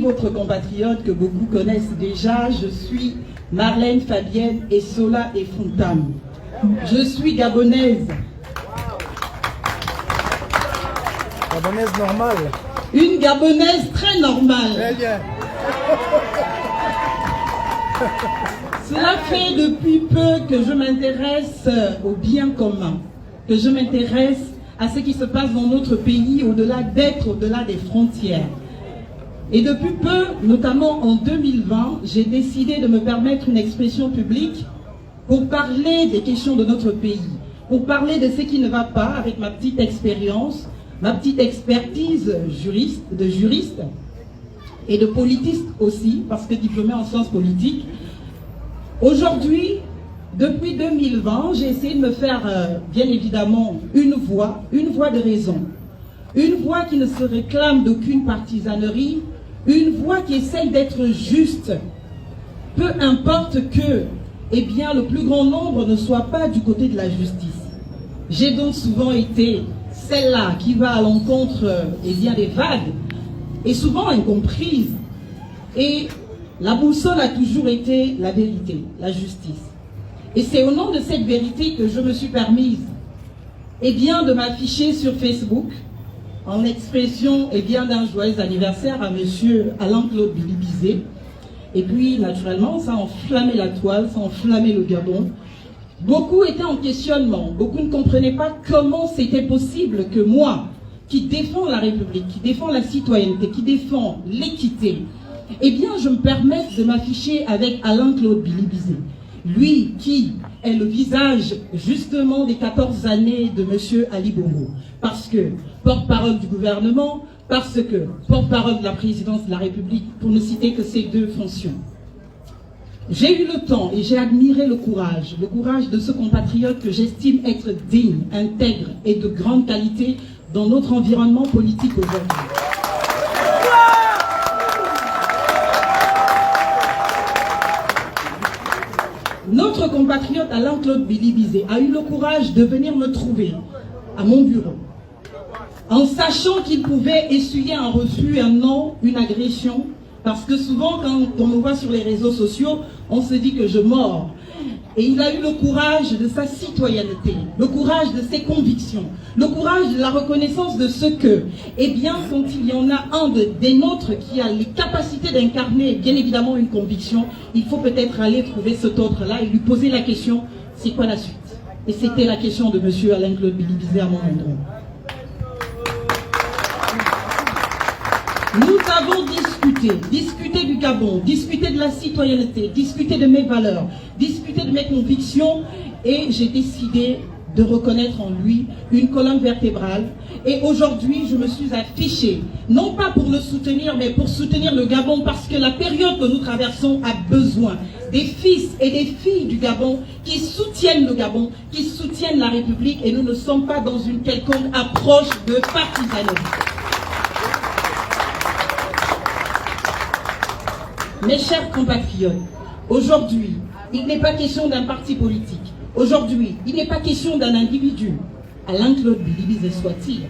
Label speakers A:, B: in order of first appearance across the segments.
A: votre compatriote que beaucoup connaissent déjà. Je suis Marlène Fabienne Essola Effontam. Je suis gabonaise.
B: Gabonaise normale.
A: Une gabonaise très normale.
B: Très bien.
A: Cela fait depuis peu que je m'intéresse au bien commun, que je m'intéresse à ce qui se passe dans notre pays au-delà des frontières. Et depuis peu, notamment en 2020, j'ai décidé de me permettre une expression publique pour parler des questions de notre pays, pour parler de ce qui ne va pas avec ma petite expérience, ma petite expertise de juriste et de politiste aussi, parce que diplômée en sciences politiques. Aujourd'hui, depuis 2020, j'ai essayé de me faire, bien évidemment, une voix de raison. Une voix qui ne se réclame d'aucune partisanerie, une voix qui essaye d'être juste. Peu importe que, eh bien, le plus grand nombre ne soit pas du côté de la justice. J'ai donc souvent été celle-là qui va à l'encontre, eh bien, des vagues, et souvent incomprise. Et la boussole a toujours été la vérité, la justice. Et c'est au nom de cette vérité que je me suis permise, eh bien, de m'afficher sur Facebook en expression, eh bien, d'un joyeux anniversaire à monsieur Alain-Claude Bilibizé. Et puis, naturellement, ça a enflammé la toile, ça a enflammé le Gabon. Beaucoup étaient en questionnement, beaucoup ne comprenaient pas comment c'était possible que moi, qui défends la République, qui défends la citoyenneté, qui défends l'équité, eh bien, je me permets de m'afficher avec Alain-Claude Bilibizé. Lui qui est le visage, justement, des 14 années de M. Ali Bongo. Parce que porte-parole du gouvernement, parce que porte-parole de la présidence de la République, pour ne citer que ces deux fonctions. J'ai eu le temps et j'ai admiré le courage de ce compatriote que j'estime être digne, intègre et de grande qualité dans notre environnement politique aujourd'hui. Notre compatriote Alain-Claude Bilibizé a eu le courage de venir me trouver à mon bureau, en sachant qu'il pouvait essuyer un refus, un non, une agression, parce que souvent quand on me voit sur les réseaux sociaux, on se dit que je mords. Et il a eu le courage de sa citoyenneté, le courage de ses convictions, le courage de la reconnaissance de ce que, eh bien, quand il y en a un des nôtres qui a les capacités d'incarner, bien évidemment, une conviction, il faut peut-être aller trouver cet autre-là et lui poser la question, c'est quoi la suite? Et c'était la question de M. Alain-Claude Bilibizé à mon endroit. Nous avons discuté du Gabon, discuté de la citoyenneté, discuté de mes valeurs, discuté de mes convictions, et j'ai décidé de reconnaître en lui une colonne vertébrale. Et aujourd'hui, je me suis affichée, non pas pour le soutenir, mais pour soutenir le Gabon, parce que la période que nous traversons a besoin des fils et des filles du Gabon qui soutiennent le Gabon, qui soutiennent la République, et nous ne sommes pas dans une quelconque approche de partisanerie. Mes chers compatriotes, aujourd'hui, il n'est pas question d'un parti politique. Aujourd'hui, il n'est pas question d'un individu, Alain-Claude Bilibizé soit-il.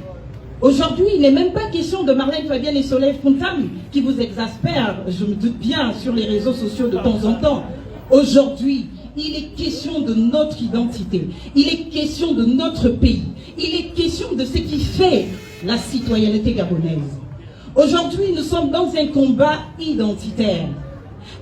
A: Aujourd'hui, il n'est même pas question de Marlène Fabienne Essola Effontam, qui vous exaspère, je me doute bien, sur les réseaux sociaux de temps en temps. Aujourd'hui, il est question de notre identité. Il est question de notre pays. Il est question de ce qui fait la citoyenneté gabonaise. Aujourd'hui, nous sommes dans un combat identitaire,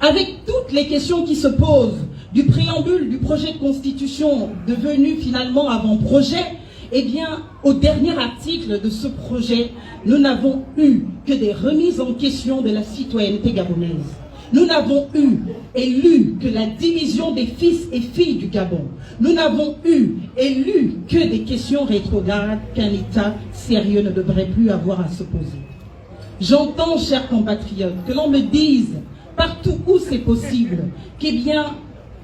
A: avec toutes les questions qui se posent, du préambule du projet de constitution devenu finalement avant-projet, eh bien, au dernier article de ce projet, nous n'avons eu que des remises en question de la citoyenneté gabonaise. Nous n'avons eu et lu que la division des fils et filles du Gabon. Nous n'avons eu et lu que des questions rétrogrades qu'un État sérieux ne devrait plus avoir à se poser. J'entends, chers compatriotes, que l'on me dise, partout où c'est possible, qu'eh bien,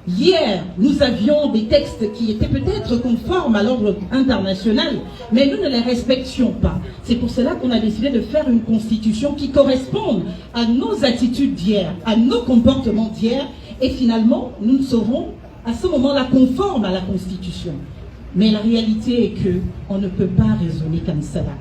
A: hier, nous avions des textes qui étaient peut-être conformes à l'ordre international, mais nous ne les respections pas. C'est pour cela qu'on a décidé de faire une constitution qui corresponde à nos attitudes d'hier, à nos comportements d'hier, et finalement, nous serons à ce moment-là conformes à la constitution. Mais la réalité est que on ne peut pas raisonner comme cela.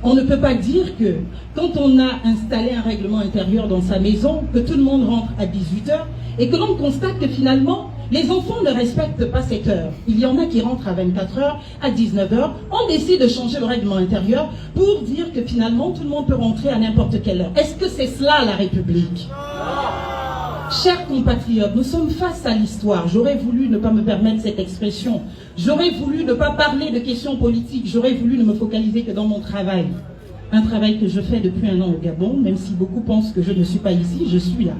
A: On ne peut pas dire que quand on a installé un règlement intérieur dans sa maison, que tout le monde rentre à 18h et que l'on constate que finalement, les enfants ne respectent pas cette heure. Il y en a qui rentrent à 24h, à 19h. On décide de changer le règlement intérieur pour dire que finalement, tout le monde peut rentrer à n'importe quelle heure. Est-ce que c'est cela la République? Chers compatriotes, nous sommes face à l'histoire. J'aurais voulu ne pas me permettre cette expression. J'aurais voulu ne pas parler de questions politiques. J'aurais voulu ne me focaliser que dans mon travail. Un travail que je fais depuis 1 an au Gabon, même si beaucoup pensent que je ne suis pas ici, je suis là.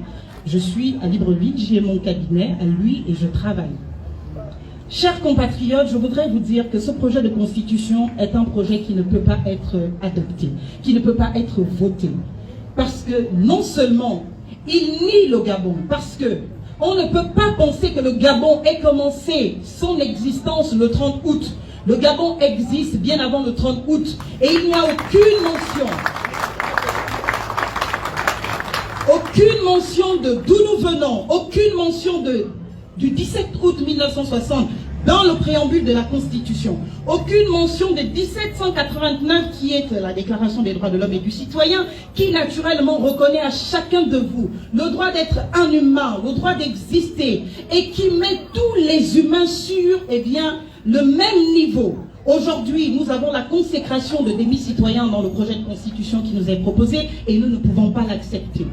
A: Je suis à Libreville, j'ai mon cabinet à lui et je travaille. Chers compatriotes, je voudrais vous dire que ce projet de constitution est un projet qui ne peut pas être adopté, qui ne peut pas être voté. Parce que non seulement il nie le Gabon, parce que on ne peut pas penser que le Gabon ait commencé son existence le 30 août. Le Gabon existe bien avant le 30 août et il n'y a aucune mention de d'où nous venons, aucune mention du 17 août 1960 dans le préambule de la Constitution, aucune mention de 1789 qui est la Déclaration des droits de l'homme et du citoyen, qui naturellement reconnaît à chacun de vous le droit d'être un humain, le droit d'exister et qui met tous les humains sur le même niveau. Aujourd'hui, nous avons la consécration de demi-citoyens dans le projet de constitution qui nous est proposé et nous ne pouvons pas l'accepter.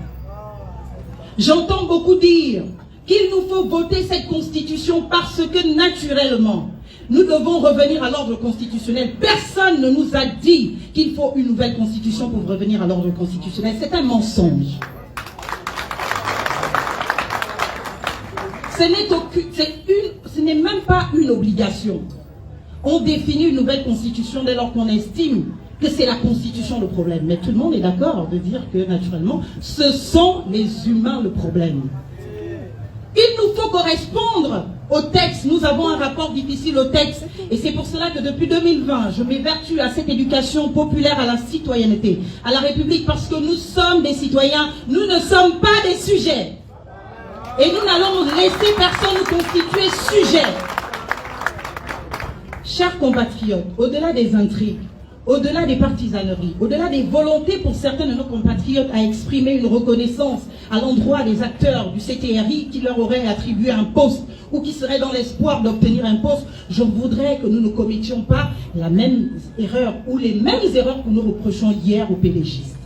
A: J'entends beaucoup dire qu'il nous faut voter cette constitution parce que naturellement, nous devons revenir à l'ordre constitutionnel. Personne ne nous a dit qu'il faut une nouvelle constitution pour revenir à l'ordre constitutionnel. C'est un mensonge. Ce n'est même pas une obligation. On définit une nouvelle constitution dès lors qu'on estime que c'est la constitution le problème. Mais tout le monde est d'accord de dire que naturellement, ce sont les humains le problème. Il nous faut correspondre au texte. Nous avons un rapport difficile au texte. Et c'est pour cela que depuis 2020, je m'évertue à cette éducation populaire à la citoyenneté, à la République, parce que nous sommes des citoyens, nous ne sommes pas des sujets. Et nous n'allons laisser personne nous constituer sujet. Chers compatriotes, au-delà des intrigues, au-delà des partisaneries, au-delà des volontés pour certains de nos compatriotes à exprimer une reconnaissance à l'endroit des acteurs du CTRI qui leur auraient attribué un poste ou qui seraient dans l'espoir d'obtenir un poste, je voudrais que nous ne commettions pas la même erreur ou les mêmes erreurs que nous reprochons hier aux pélégistes.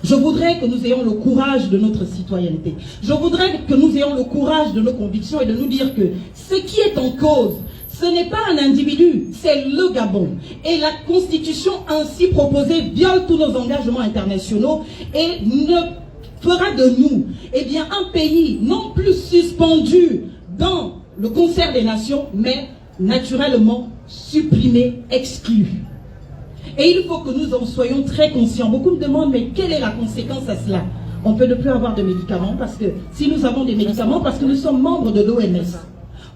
A: Je voudrais que nous ayons le courage de notre citoyenneté. Je voudrais que nous ayons le courage de nos convictions et de nous dire que ce qui est en cause, ce n'est pas un individu, c'est le Gabon. Et la constitution ainsi proposée viole tous nos engagements internationaux et ne fera de nous un pays non plus suspendu dans le concert des nations, mais naturellement supprimé, exclu. Et il faut que nous en soyons très conscients. Beaucoup me demandent, mais quelle est la conséquence à cela? On peut ne plus avoir de médicaments, parce que si nous avons des médicaments, parce que nous sommes membres de l'OMS.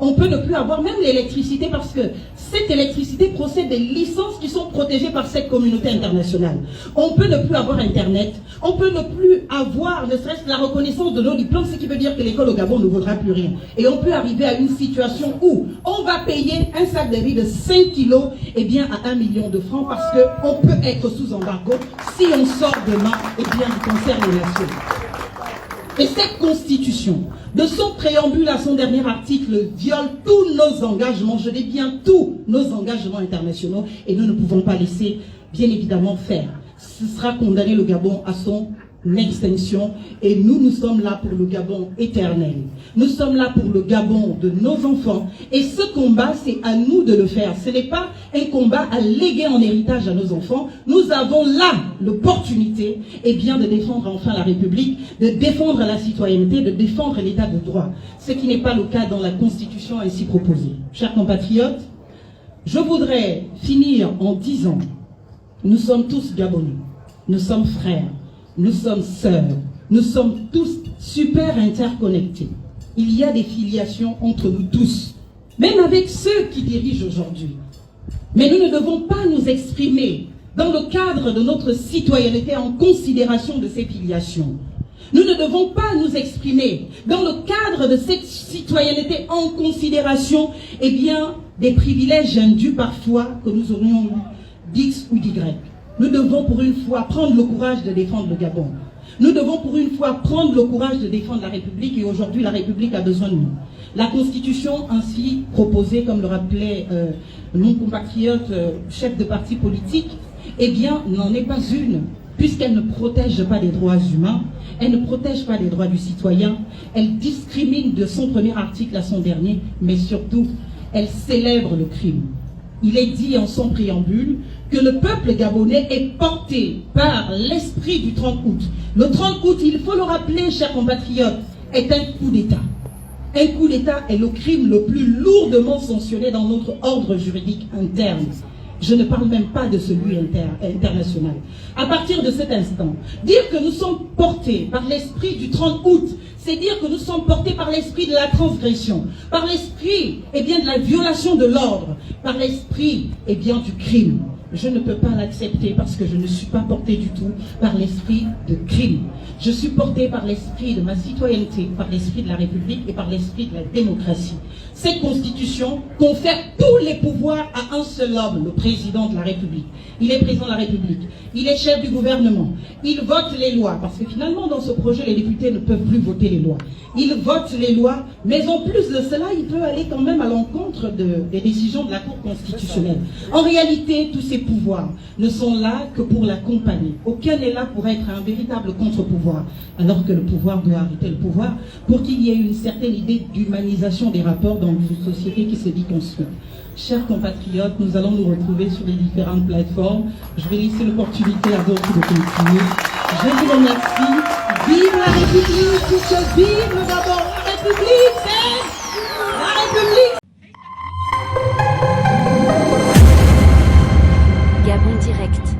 A: On peut ne plus avoir même l'électricité parce que cette électricité procède des licences qui sont protégées par cette communauté internationale. On peut ne plus avoir Internet, on peut ne plus avoir ne serait-ce que la reconnaissance de nos diplômes, ce qui veut dire que l'école au Gabon ne vaudra plus rien. Et on peut arriver à une situation où on va payer un sac de riz de 5 kilos à 1 million de francs parce qu'on peut être sous embargo si on sort demain du concert des nations. Et cette constitution, de son préambule à son dernier article, viole tous nos engagements, je dis bien tous nos engagements internationaux, et nous ne pouvons pas laisser, bien évidemment, faire. Ce sera condamner le Gabon à son extinction, et nous sommes là pour le Gabon éternel. Nous sommes là pour le Gabon de nos enfants, et ce combat, c'est à nous de le faire. Ce n'est pas un combat à léguer en héritage à nos enfants. Nous avons là l'opportunité, de défendre enfin la République, de défendre la citoyenneté, de défendre l'état de droit. Ce qui n'est pas le cas dans la Constitution ainsi proposée. Chers compatriotes, je voudrais finir en disant, nous sommes tous Gabonais, nous sommes frères, nous sommes sœurs, nous sommes tous super interconnectés. Il y a des filiations entre nous tous, même avec ceux qui dirigent aujourd'hui. Mais nous ne devons pas nous exprimer dans le cadre de notre citoyenneté en considération de ces filiations. Nous ne devons pas nous exprimer dans le cadre de cette citoyenneté en considération des privilèges indus parfois que nous aurions eu d'X ou d'Y. Nous devons pour une fois prendre le courage de défendre le Gabon. Nous devons pour une fois prendre le courage de défendre la République, et aujourd'hui la République a besoin de nous. La Constitution ainsi proposée, comme le rappelait mon compatriote chef de parti politique, eh bien n'en est pas une, puisqu'elle ne protège pas les droits humains, elle ne protège pas les droits du citoyen, elle discrimine de son premier article à son dernier, mais surtout, elle célèbre le crime. Il est dit en son préambule que le peuple gabonais est porté par l'esprit du 30 août. Le 30 août, il faut le rappeler, chers compatriotes, est un coup d'État. Un coup d'État est le crime le plus lourdement sanctionné dans notre ordre juridique interne. Je ne parle même pas de celui international. À partir de cet instant, dire que nous sommes portés par l'esprit du 30 août, c'est dire que nous sommes portés par l'esprit de la transgression, par l'esprit de la violation de l'ordre, par l'esprit du crime. Je ne peux pas l'accepter parce que je ne suis pas porté du tout par l'esprit de crime. Je suis porté par l'esprit de ma citoyenneté, par l'esprit de la République et par l'esprit de la démocratie. Cette constitution confère tous les pouvoirs à un seul homme, le président de la République. Il est président de la République, il est chef du gouvernement, il vote les lois, parce que finalement dans ce projet les députés ne peuvent plus voter les lois. Il vote les lois, mais en plus de cela, il peut aller quand même à l'encontre des décisions de la Cour constitutionnelle. En réalité, tous ces pouvoirs ne sont là que pour l'accompagner. Aucun n'est là pour être un véritable contre-pouvoir, alors que le pouvoir doit arrêter le pouvoir pour qu'il y ait une certaine idée d'humanisation des rapports dans une société qui se dit construite. Chers compatriotes, nous allons nous retrouver sur les différentes plateformes. Je vais laisser l'opportunité à d'autres de continuer. Je vous remercie. Vive la République, vive le Gabon. La République, c'est la République.
C: Gabon Direct.